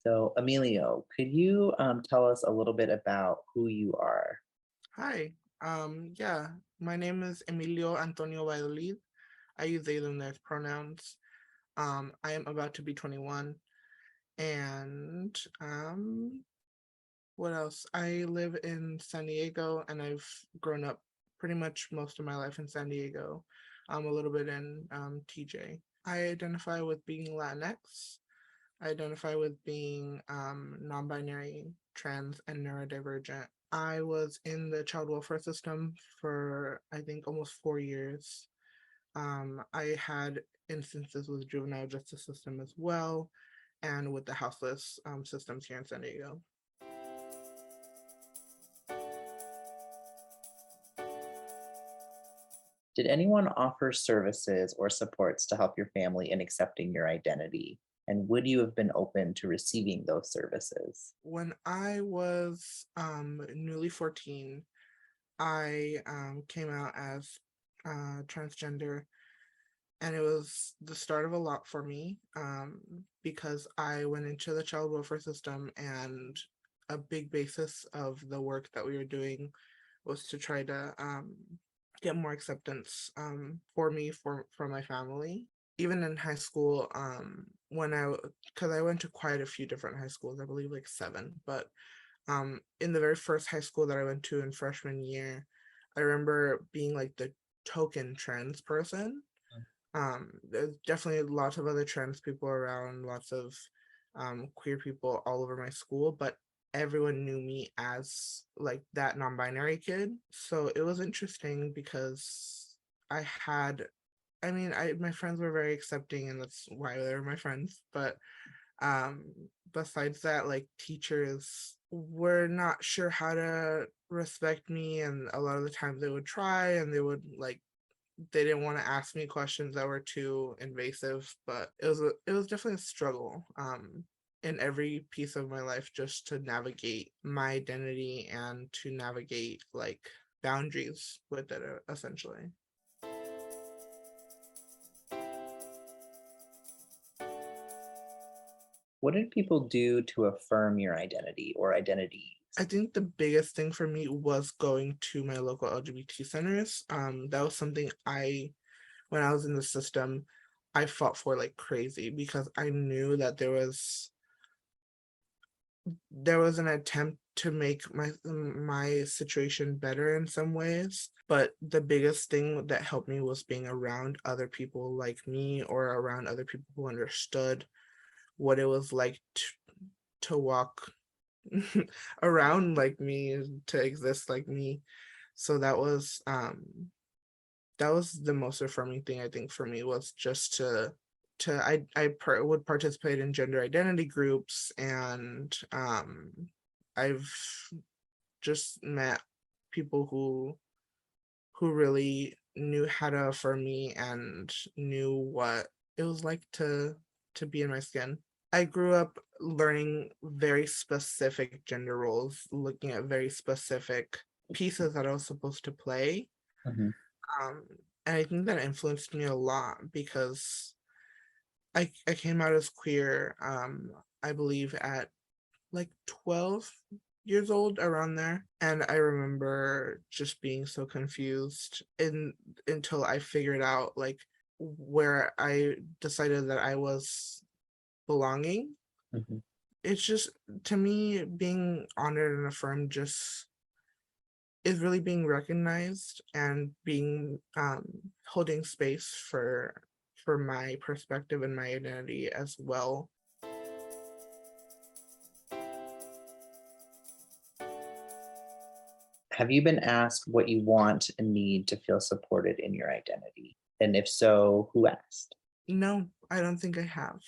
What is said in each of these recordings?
So, Emilio, could you tell us a little bit about who you are? Hi. Yeah, my name is Emilio Antonio Valladolid. I use they, them, theirs pronouns. I am about to be 21. And what else? I live in San Diego and I've grown up pretty much most of my life in San Diego, a little bit in TJ. I identify with being Latinx. I identify with being non binary, trans, and neurodivergent. I was in the child welfare system for, I think, almost 4 years. I had instances with the juvenile justice system as well, and with the houseless systems here in San Diego. Did anyone offer services or supports to help your family in accepting your identity? And would you have been open to receiving those services? When I was newly 14, I came out as transgender, and it was the start of a lot for me because I went into the child welfare system, and a big basis of the work that we were doing was to try to get more acceptance for me for my family. Even in high school, when because I went to quite a few different high schools, I believe like seven, but in the very first high school that I went to in freshman year, I remember being like the token trans person. There's definitely lots of other trans people around, lots of queer people all over my school, but everyone knew me as like that non-binary kid. So it was interesting because I had, I mean, I my friends were very accepting, and that's why they were my friends. But um, besides that, like teachers were not sure how to respect me, and a lot of the times they would try, and they didn't want to ask me questions that were too invasive. But it was definitely a struggle in every piece of my life, just to navigate my identity and to navigate like boundaries with it, essentially. What did people do to affirm your identity or identities? I think the biggest thing for me was going to my local LGBT centers. That was something when I was in the system, I fought for like crazy, because I knew that there was an attempt to make my situation better in some ways, but the biggest thing that helped me was being around other people like me, or around other people who understood what it was like to walk around like me, to exist like me. So that was the most affirming thing, I think, for me, was just would participate in gender identity groups, and I've just met people who really knew how to affirm me and knew what it was like to be in my skin. I grew up learning very specific gender roles, looking at very specific pieces that I was supposed to play. Mhm. Um, and I think that influenced me a lot, because I came out as queer, I believe at like 12 years old, around there. And I remember just being so confused until I figured out like where I decided that I was belonging. Mhm. It's just, to me, being honored and affirmed just is really being recognized, and being holding space for my perspective and my identity as well. Have you been asked what you want and need to feel supported in your identity? And if so, who asked? No, I don't think I have.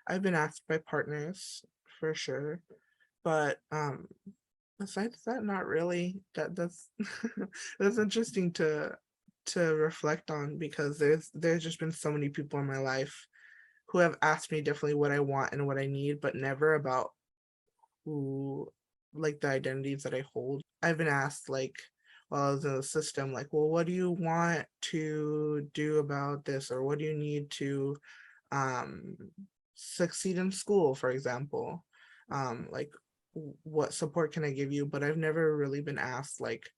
I've been asked by partners for sure, but besides that, not really. That's that's interesting to reflect on, because there's just been so many people in my life who have asked me definitely what I want and what I need, but never about who, like, the identities that I hold. I've been asked, like, while I was in the system, like, well, what do you want to do about this, or what do you need to um succeed in school, for example. like what support can I give you, but I've never really been asked like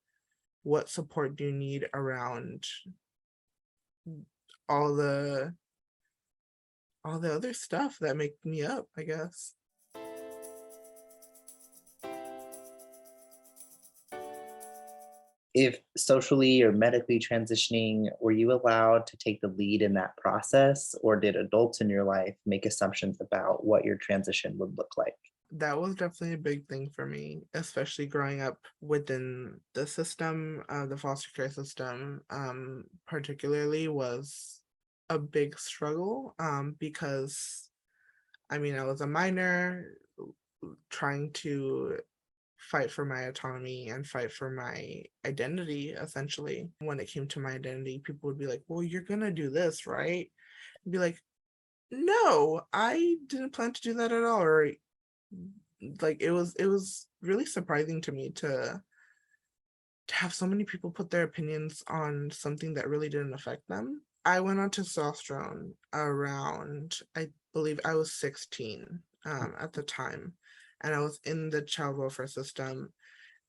what support do you need around all the all the other stuff that make me up, I guess. If socially or medically transitioning, were you allowed to take the lead in that process, or did adults in your life make assumptions about what your transition would look like? That was definitely a big thing for me, especially growing up within the system, the foster care system, particularly was a big struggle, because I mean, I was a minor trying to fight for my autonomy and fight for my identity, essentially. When it came to my identity, people would be like, well, you're gonna do this, right? I'd be like, no, I didn't plan to do that at all. Or like it was really surprising to me to have so many people put their opinions on something that really didn't affect them. I went on testosterone around, I believe I was 16 at the time, and I was in the child welfare system,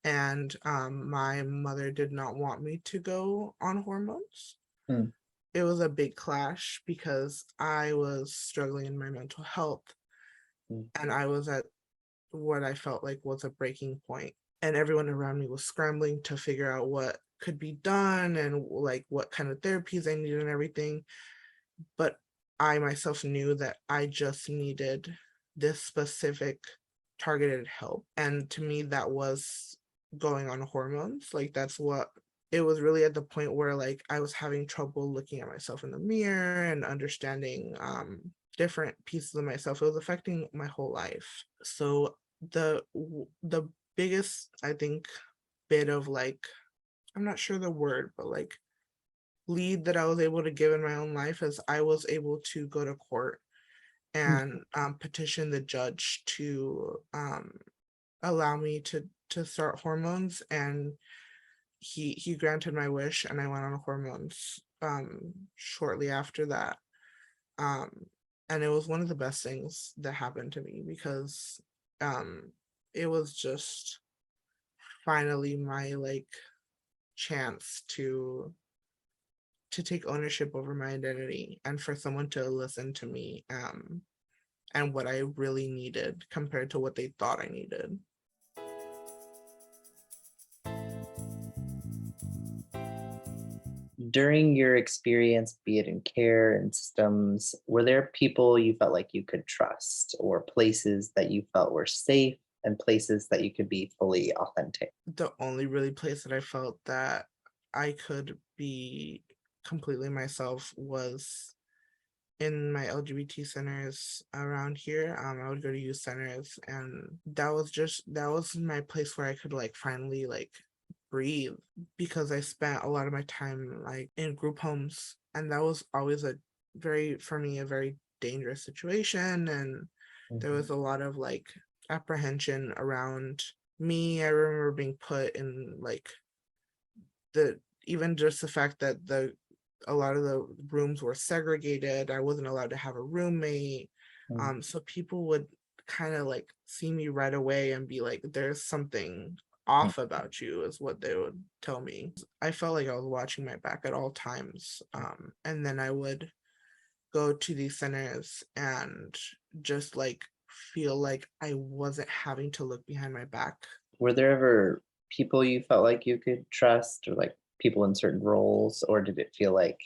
and my mother did not want me to go on hormones. Mm, It was a big clash because I was struggling in my mental health, mm, and I was at what I felt like was a breaking point. And everyone around me was scrambling to figure out what could be done and like what kind of therapies I needed and everything. But I myself knew that I just needed this specific targeted help. And to me, that was going on hormones. Like, that's what it was really at the point where like I was having trouble looking at myself in the mirror and understanding different pieces of myself. It was affecting my whole life. So the biggest, I think, bit of like, I'm not sure the word, but like lead that I was able to give in my own life is I was able to go to court mm, and petition the judge to allow me to start hormones, and he granted my wish, and I went on hormones shortly after that. um and it was one of the best things that happened to me because um it was just finally my like chance to take ownership over my identity and for someone to listen to me, and what I really needed compared to what they thought I needed. During your experience, be it in care and systems, were there people you felt like you could trust, or places that you felt were safe, and places that you could be fully authentic? The only really place that I felt that I could be completely myself was in my LGBT centers around here. I would go to youth centers, and that was my place where I could like finally like breathe, because I spent a lot of my time like in group homes, and that was always a very, for me, a very dangerous situation, and there Mhm, was a lot of like apprehension around me. I remember being put in like the even just the fact that the a lot of the rooms were segregated. I wasn't allowed to have a roommate. mm, So people would kind of like see me right away and be like, there's something mm. off about you, is what they would tell me. I felt like I was watching my back at all times. And then I would go to these centers and just like feel like I wasn't having to look behind my back. Were there ever people you felt like you could trust, or like people in certain roles, or did it feel like,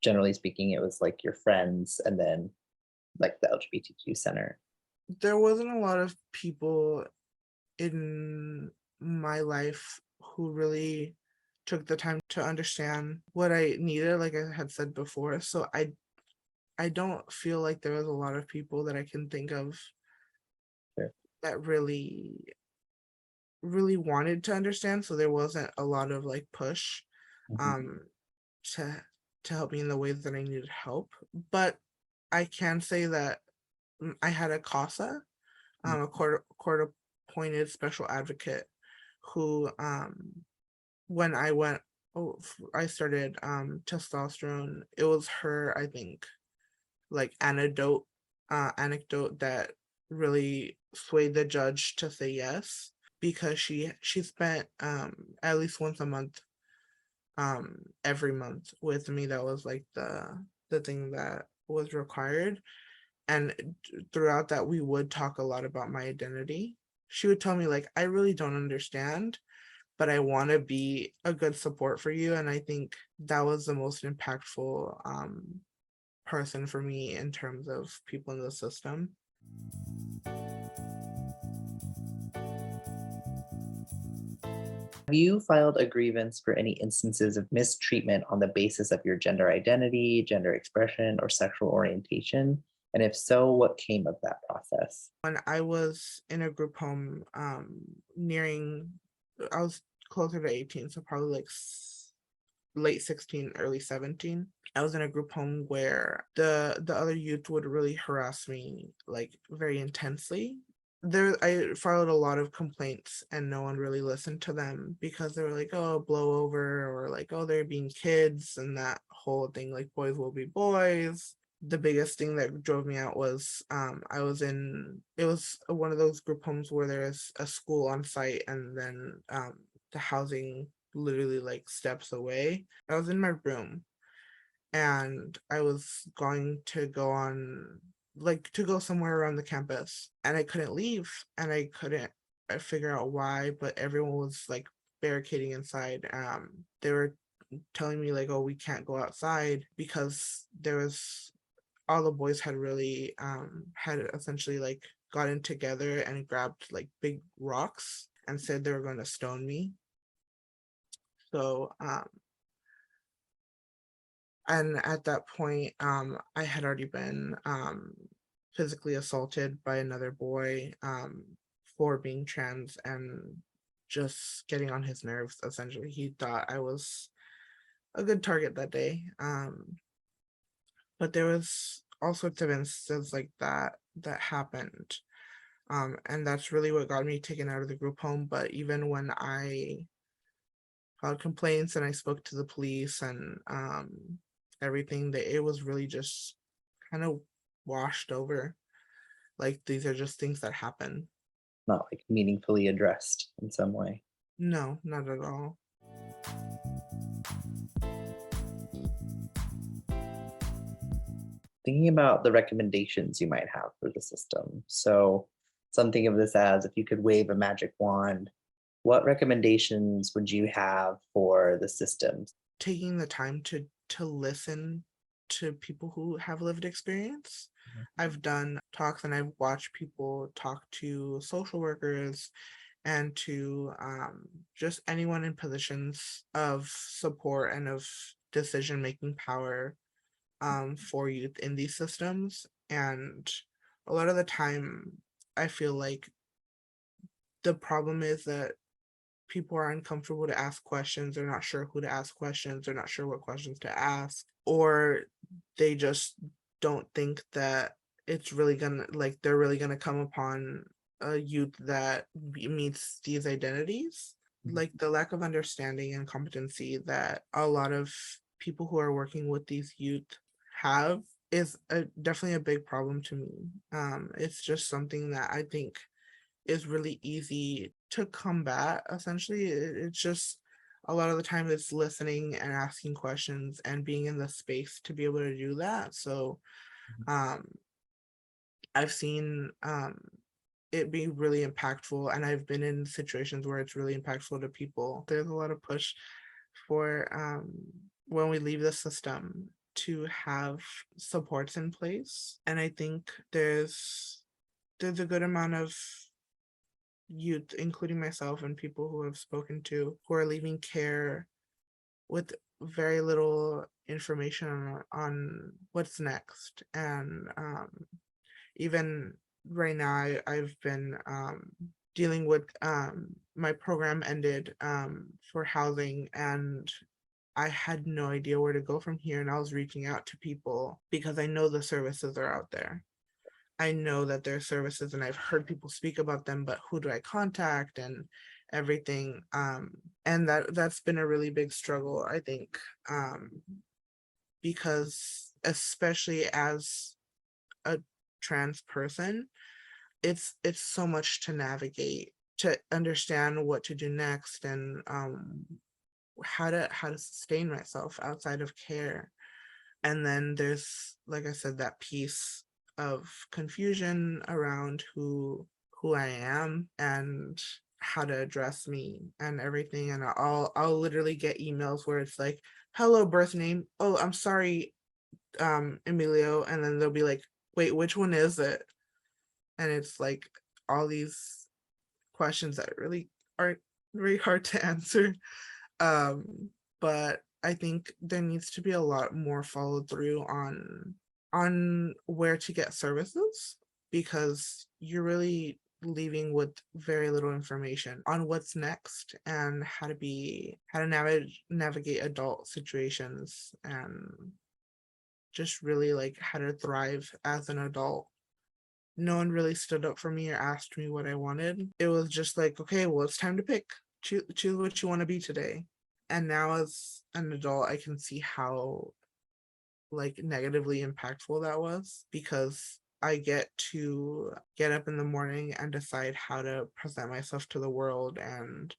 generally speaking, it was like your friends and then like the LGBTQ center? There wasn't a lot of people in my life who really took the time to understand what I needed, like I had said before. So I don't feel like there was a lot of people that I can think of Sure. that really wanted to understand. So there wasn't a lot of like push Mhm, um to to help me in the ways that I needed help. But I can say that I had a CASA, mm, a court appointed special advocate who when I went I started testosterone, it was her, I think, like anecdote that really sway the judge to say yes, because she spent at least once a month, every month with me. That was like the thing that was required. And throughout that, we would talk a lot about my identity. She would tell me, like, I really don't understand, but I want to be a good support for you. And I think that was the most impactful person for me in terms of people in the system. Have you filed a grievance for any instances of mistreatment on the basis of your gender identity, gender expression, or sexual orientation? And if so, what came of that process? When I was in a group home, I was closer to 18, so probably like late 16, early 17. I was in a group home where the other youth would really harass me, like, very intensely. There, I filed a lot of complaints and no one really listened to them because they were like, oh, blow over, or like, oh, they're being kids, and that whole thing, like, boys will be boys. The biggest thing that drove me out was, it was one of those group homes where there's a school on site, and then the housing literally like steps away. I was in my room and I was going to go on, like, to go somewhere around the campus, and I couldn't leave, and I couldn't figure out why, but everyone was like barricading inside. They were telling me like, oh, we can't go outside because there was, all the boys had really had essentially like gotten together and grabbed like big rocks and said they were going to stone me. So and at that point, I had already been physically assaulted by another boy for being trans and just getting on his nerves. Essentially, he thought I was a good target that day. But there was all sorts of instances like that that happened. And that's really what got me taken out of the group home. But even when I filed complaints and I spoke to the police and everything, that it was really just kind of washed over. Like, these are just things that happen. Not like meaningfully addressed in some way. No, not at all. Thinking about the recommendations you might have for the system. So, some think of this as if you could wave a magic wand, what recommendations would you have for the system? Taking the time to listen to people who have lived experience. Mhm. I've done talks and I've watched people talk to social workers and to just anyone in positions of support and of decision making power for youth in these systems. And a lot of the time, I feel like the problem is that people are uncomfortable to ask questions. They're not sure who to ask questions. They're not sure what questions to ask, or they just don't think that it's really gonna, like, they're really gonna come upon a youth that meets these identities. Mhm. Like, the lack of understanding and competency that a lot of people who are working with these youth have is definitely a big problem to me. It's just something that I think is really easy to combat. Essentially, it's just a lot of the time it's listening and asking questions and being in the space to be able to do that. So um I've seen it be really impactful, and I've been in situations where it's really impactful to people. There's a lot of push for when we leave the system to have supports in place, and I think there's a good amount of youth, including myself and people who have spoken to, who are leaving care with very little information on what's next. And even right now, I've been dealing with, my program ended for housing, and I had no idea where to go from here. And I was reaching out to people because I know the services are out there. I know that there are services and I've heard people speak about them, but who do I contact and everything? And that's been a really big struggle, I think, because especially as a trans person, it's so much to navigate, to understand what to do next, and how to sustain myself outside of care. And then there's, like I said, that piece of confusion around who I am and how to address me and everything. And I'll literally get emails where it's like, hello, birth name. Oh, I'm sorry, Emilio. And then they'll be like, wait, which one is it? And it's like all these questions that really are very hard to answer. But I think there needs to be a lot more follow through on where to get services, because you're really leaving with very little information on what's next and how to navigate adult situations, and just really like how to thrive as an adult. No one really stood up for me or asked me what I wanted. It was just like, okay, well, it's time to pick. Choose what you want to be today. And now as an adult, I can see how like negatively impactful that was, because I get to get up in the morning and decide how to present myself to the world and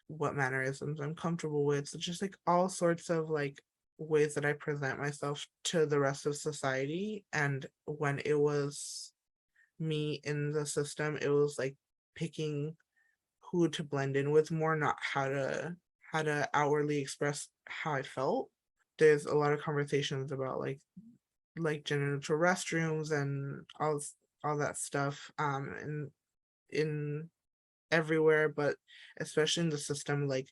what mannerisms I'm comfortable with. So just like all sorts of like ways that I present myself to the rest of society. And when it was me in the system, it was like picking who to blend in with more, not how to outwardly express how I felt. There's a lot of conversations about like gender neutral restrooms and all that stuff in everywhere, but especially in the system, like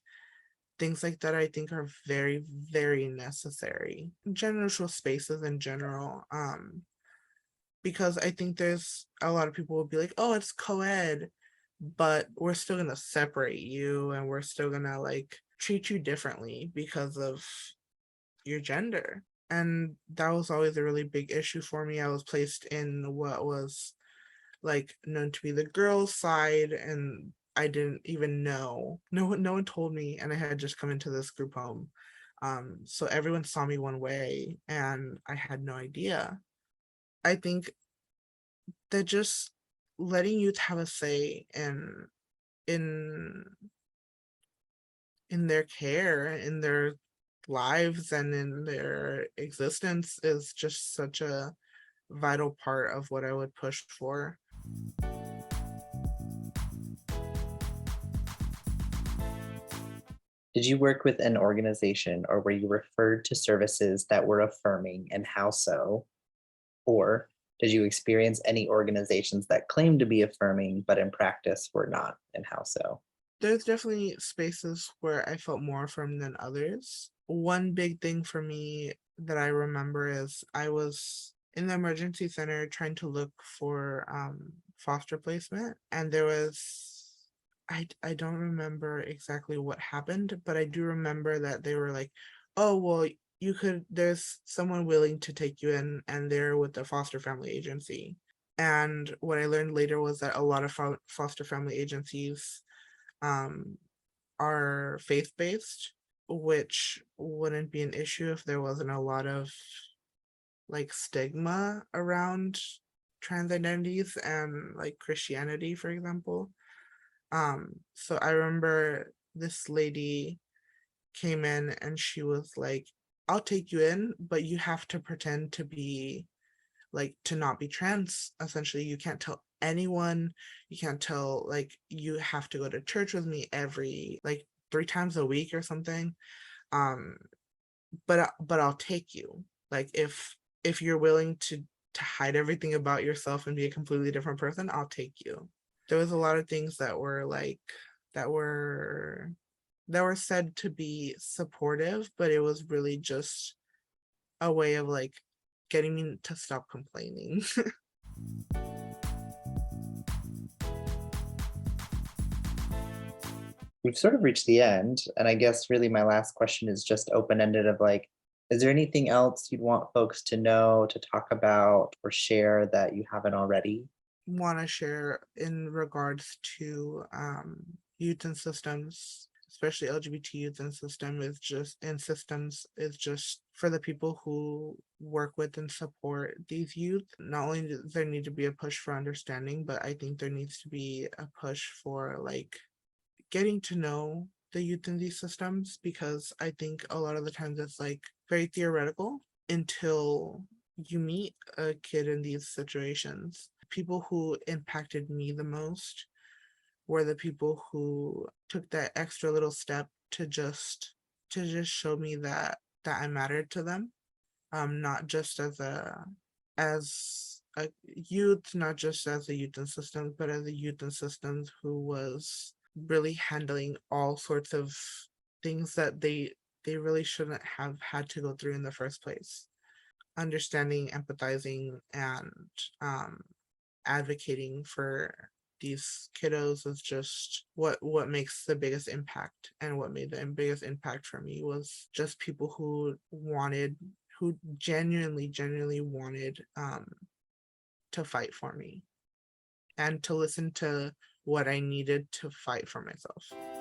things like that I think are very, very necessary. Gender neutral spaces in general. Because I think there's a lot of people will be like, oh, it's co-ed, but we're still gonna separate you and we're still gonna like treat you differently because of your gender. And that was always a really big issue for me. I was placed in what was like known to be the girls' side, and I didn't even know. No one told me, and I had just come into this group home. So everyone saw me one way, and I had no idea. I think that just letting youth have a say in in their care, in their lives, and in their existence is just such a vital part of what I would push for. Did you work with an organization or were you referred to services that were affirming, and how so? Or did you experience any organizations that claimed to be affirming but in practice were not, and how so? There's definitely spaces where I felt more affirmed than others. One big thing for me that I remember is I was in the emergency center trying to look for foster placement, and there was I don't remember exactly what happened, but I do remember that they were like, "Oh, well, you could. There's someone willing to take you in, and they're with the foster family agency." And what I learned later was that a lot of foster family agencies um, are faith based, which wouldn't be an issue if there wasn't a lot of like stigma around trans identities and like Christianity, for example. So I remember this lady came in and she was like, I'll take you in, but you have to pretend to be like to not be trans. Essentially, you can't tell anyone. You can't tell, like, you have to go to church with me every like 3 times a week or something. um but I'll take you, like, if you're willing to hide everything about yourself and be a completely different person, I'll take you. There was a lot of things that were like that were that were said to be supportive, but it was really just a way of like getting me to stop complaining. We've sort of reached the end, and I guess really my last question is just open-ended of like, is there anything else you'd want folks to know, to talk about, or share that you haven't already? Want to share in regards to youth and systems, especially LGBT youth and systems is just for the people who work with and support these youth. Not only does there need to be a push for understanding, but I think there needs to be a push for like getting to know the youth in these systems, because I think a lot of the times it's like very theoretical until you meet a kid in these situations. People who impacted me the most were the people who took that extra little step to just show me that I mattered to them, not just as a youth, not just as a youth in systems, but as a youth in systems who was really handling all sorts of things that they really shouldn't have had to go through in the first place. Understanding, empathizing, and um, advocating for these kiddos is just what makes the biggest impact. And what made the biggest impact for me was just people who genuinely wanted to fight for me and to listen to what I needed to fight for myself.